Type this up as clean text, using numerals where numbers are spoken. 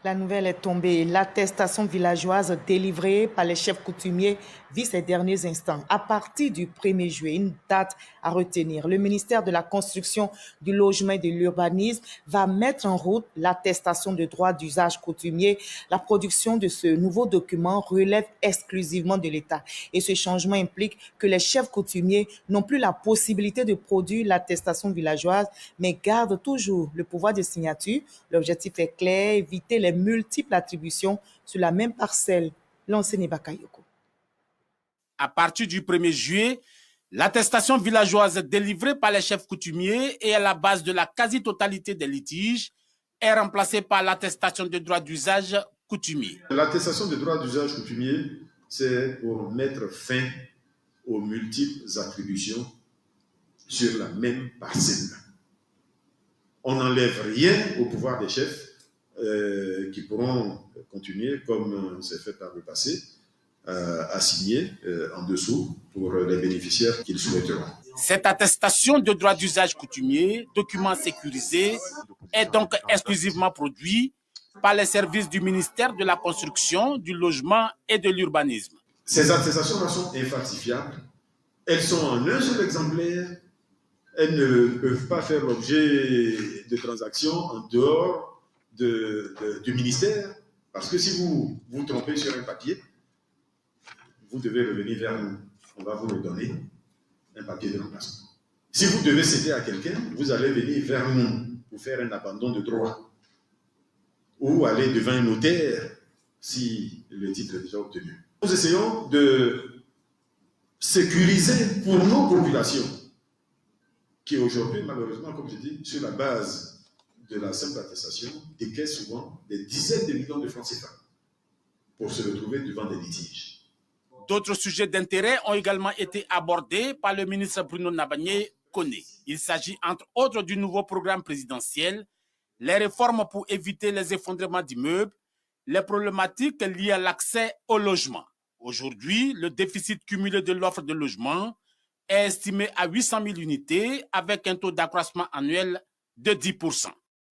La nouvelle est tombée. L'attestation villageoise délivrée par les chefs coutumiers vit ces derniers instants. À partir du 1er juillet, une date à retenir. Le ministère de la Construction, du Logement et de l'Urbanisme va mettre en route l'attestation de droit d'usage coutumier. La production de ce nouveau document relève exclusivement de l'État. Et ce changement implique que les chefs coutumiers n'ont plus la possibilité de produire l'attestation villageoise, mais gardent toujours le pouvoir de signature. L'objectif est clair, éviter les multiples attributions sur la même parcelle. L'enseigne Bakayoko. À partir du 1er juillet, l'attestation villageoise délivrée par les chefs coutumiers et à la base de la quasi-totalité des litiges est remplacée par l'attestation de droit d'usage coutumier. L'attestation de droit d'usage coutumier, c'est pour mettre fin aux multiples attributions sur la même parcelle. On n'enlève rien au pouvoir des chefs qui pourront continuer, comme c'est fait par le passé, à signer en dessous pour les bénéficiaires qu'ils souhaiteront. Cette attestation de droit d'usage coutumier, document sécurisé, est donc exclusivement produit par les services du ministère de la Construction, du Logement et de l'Urbanisme. Ces attestations-là sont infalsifiables. Elles sont en un seul exemplaire. Elles ne peuvent pas faire l'objet de transactions en dehors du ministère. Parce que si vous vous trompez sur un papier, vous devez revenir vers nous. On va vous le donner, un papier de remplacement. Si vous devez céder à quelqu'un, vous allez venir vers nous pour faire un abandon de droit. Ou aller devant un notaire si le titre est déjà obtenu. Nous essayons de sécuriser pour nos populations qui aujourd'hui, malheureusement, comme je dis, sur la base de la simple attestation, décaissent souvent des dizaines de millions de francs CFA pour se retrouver devant des litiges. D'autres sujets d'intérêt ont également été abordés par le ministre Bruno Nabagné-Koné. Il s'agit entre autres du nouveau programme présidentiel, les réformes pour éviter les effondrements d'immeubles, les problématiques liées à l'accès au logement. Aujourd'hui, le déficit cumulé de l'offre de logement est estimé à 800 000 unités avec un taux d'accroissement annuel de 10%.